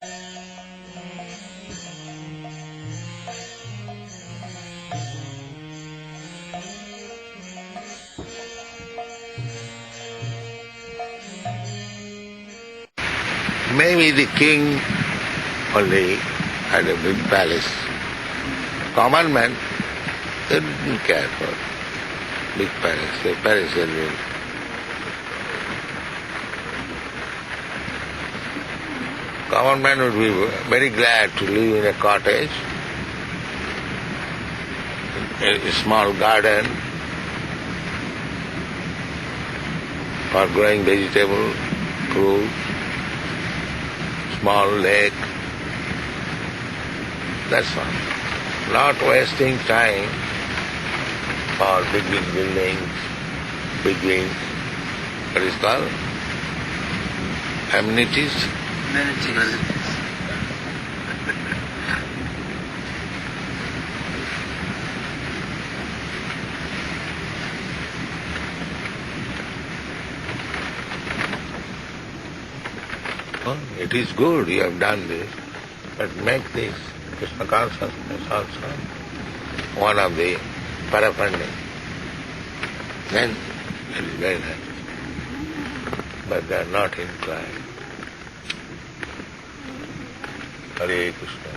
Maybe the king only had a big palace. Common man, they didn't care for big palace. The palace alone. Common man would be very glad to live in a cottage, a small garden for growing vegetable, fruit, small lake. That's all. Not wasting time for big buildings, what is called? Amenities. Oh, it is good you have done this, but make this Krishna consciousness also one of the paraphernalia. Then it is very nice. But they are not inclined. Hare Krishna.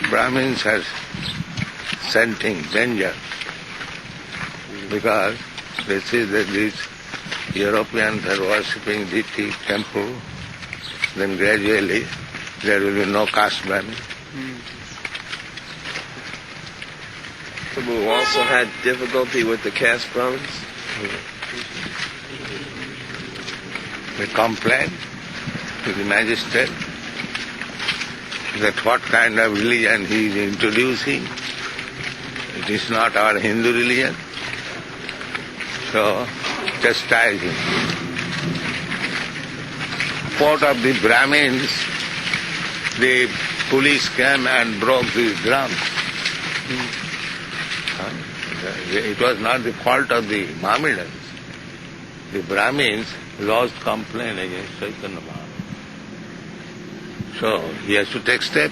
Brahmins are scenting danger because they see that these Europeans are worshipping deity temple, then gradually there will be no caste ban. Prabhu also had difficulty with the caste Brahmins. They complained to the magistrate that what kind of religion he is introducing. It is not our Hindu religion. So, chastise him. Part of the Brahmins, the police came and broke these drums. It was not the fault of the Mohammedans. The Brahmins lodged complaint against Chaitanya Mahaprabhu. So he has to take step.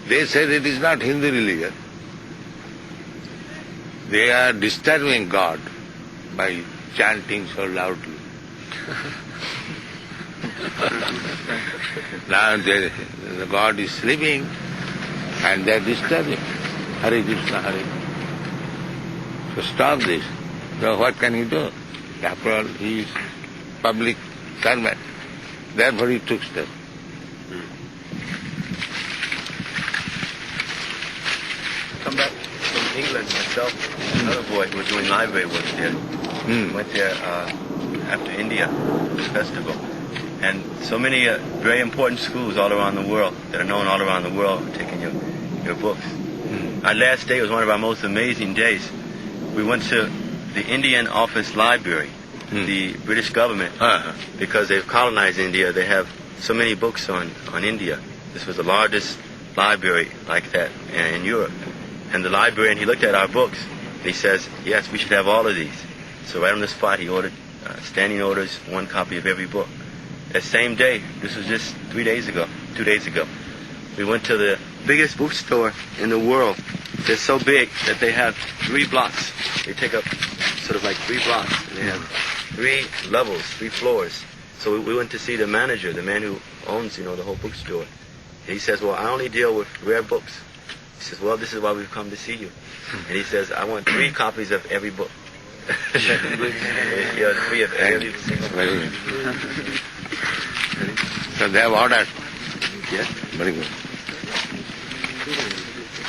They said it is not Hindu religion. They are disturbing God by chanting so loudly. Now the God is sleeping and they are disturbing. Hare Krishna, Hare Krishna. So stop this. So what can he do? After all, he is public servant. Therefore he took step. Come back from England myself. Another boy who was doing library work there. Went there after India festival. And so many very important schools all around the world that are known all around the world are taking your books. Our last day was one of our most amazing days. We went to the Indian Office Library, the British government, because they've colonized India, they have so many books on India. This was the largest library like that in Europe. And the librarian, he looked at our books. He says, yes, we should have all of these. So right on the spot, he ordered standing orders, one copy of every book. That same day, this was just 2 days ago, we went to the biggest bookstore in the world. They're so big that they have 3 blocks. They take up sort of like 3 blocks. And they have 3 levels, 3 floors. So we went to see the manager, the man who owns, the whole bookstore. And he says, well, I only deal with rare books. He says, well, this is why we've come to see you. And he says, I want 3 copies of every book. 3 of every single book. So they have ordered. Yes. Very good.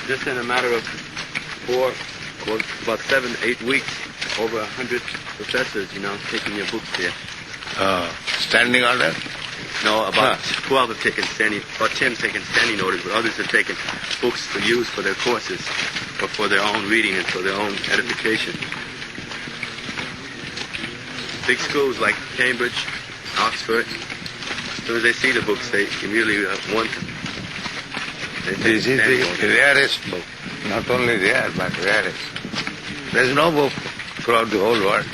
Just in a matter of 4, or about 7, 8 weeks, over 100 professors, taking your books there. Standing order? No, about 12 have taken standing, about 10 have taken standing orders, but others have taken books to use for their courses, or for their own reading and for their own edification. big schools like Cambridge, Oxford, as soon as they see the books, they immediately want them. This is the rarest book. Not only rare, but rarest. There is no book throughout the whole world.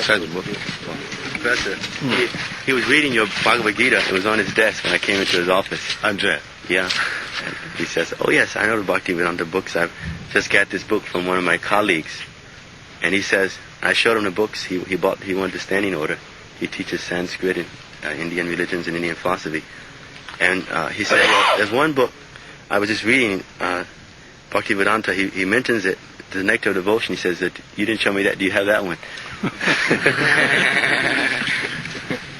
Such book. Professor, he was reading your Bhagavad Gita. It was on his desk when I came into his office. Andre. Yeah. And he says, "Oh yes, I know the Bhaktivedanta books. I've just got this book from one of my colleagues." And he says, I showed him the books. He wanted the standing order. He teaches Sanskrit and Indian religions and Indian philosophy. And he said, well, there's one book I was just reading, Bhaktivedanta. He mentions it, the Nectar of Devotion. He says that you didn't show me that. Do you have that one?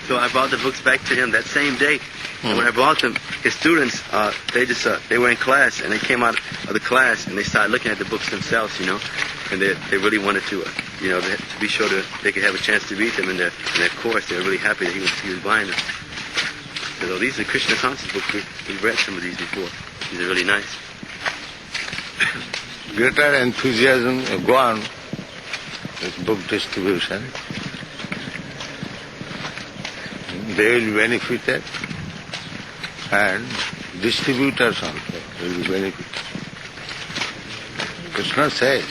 So I brought the books back to him that same day. And when I brought them, his students, they were in class, and they came out of the class, and they started looking at the books themselves, and they really wanted to, to be sure that they could have a chance to read them in their course. They were really happy that he was buying them. So these are Krishna conscious books. We've read some of these before. These are really nice. Greater enthusiasm go on with book distribution. They will be benefited, and distributors also will be benefited. Krishna says,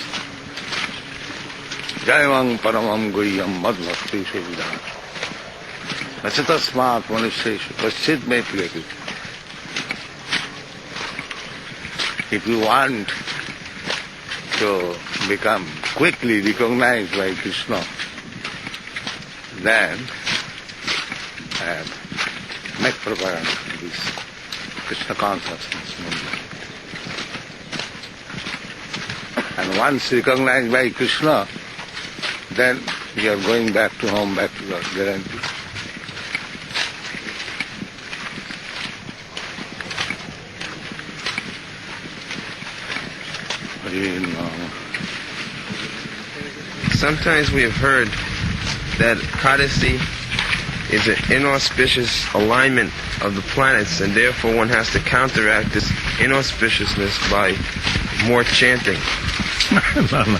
Jayamang paramam guhyam mad bhakti suvidham achatasmat manusheshu paschid me priyakrit. If you want to become quickly recognized by Krishna, then make propaganda of this Krishna consciousness movement. And once recognized by Krishna, then you are going back to home, back to God, guarantee. Sometimes we have heard that Kadasi is an inauspicious alignment of the planets, and therefore one has to counteract this inauspiciousness by more chanting. No.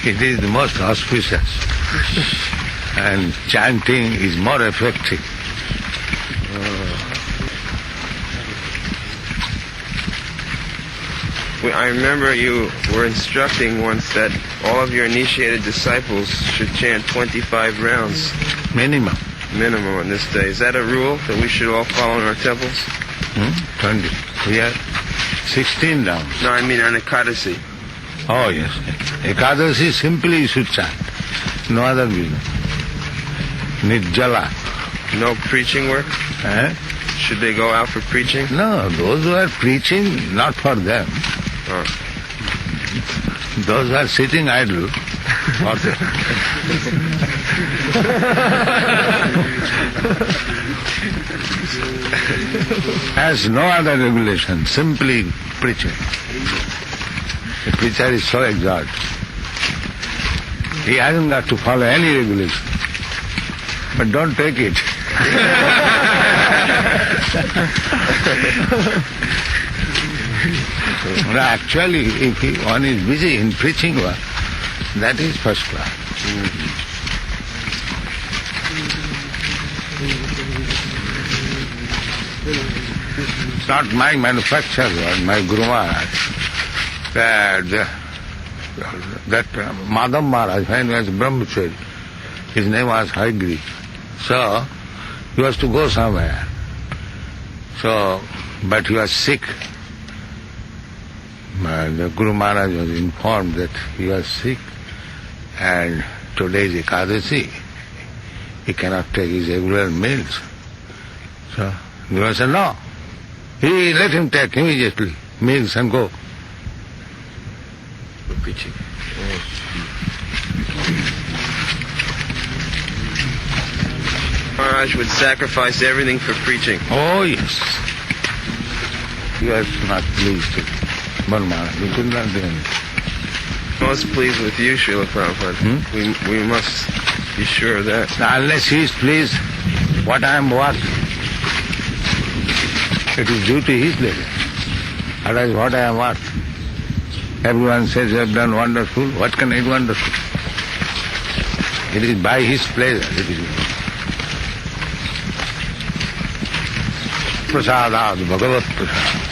It is the most auspicious. And chanting is more effective. I remember you were instructing once that all of your initiated disciples should chant 25 rounds. Minimum on this day. Is that a rule that we should all follow in our temples? 20. We are 16 rounds. No, I mean on Ekadasi. Oh yes. Ekadasi simply you should chant. No other reason. Nirjala. No preaching work? Should they go out for preaching? No, those who are preaching, not for them. Those who are sitting idle, for them. Has no other regulation, simply preaching. The preacher is so exalted. He hasn't got to follow any regulation. But don't take it. No, actually, if one is busy in preaching work, that is first class. It's not my manufacture work, my Guru Maharaj. That Madam Maharaj, when he was Brahmachari, his name was Haigri. So, he was to go somewhere. So, but he was sick. The Guru Maharaj was informed that he was sick, and today is Ekadasi. He cannot take his regular meals. So, Guru said, no. He let him take immediately meals and go. For preaching. Maharaj would sacrifice everything for preaching. Oh, yes. He was not pleased with Guru Maharaj. He could not do anything. Most pleased with you, Srila Prabhupada. We must be sure of that. Now, unless he is pleased, what I am worth? It is due to his level. Otherwise, what I am worth? Everyone says you have done wonderful. What can I do wonderful? It is by his pleasure. It is prasadad bhagavat prasad.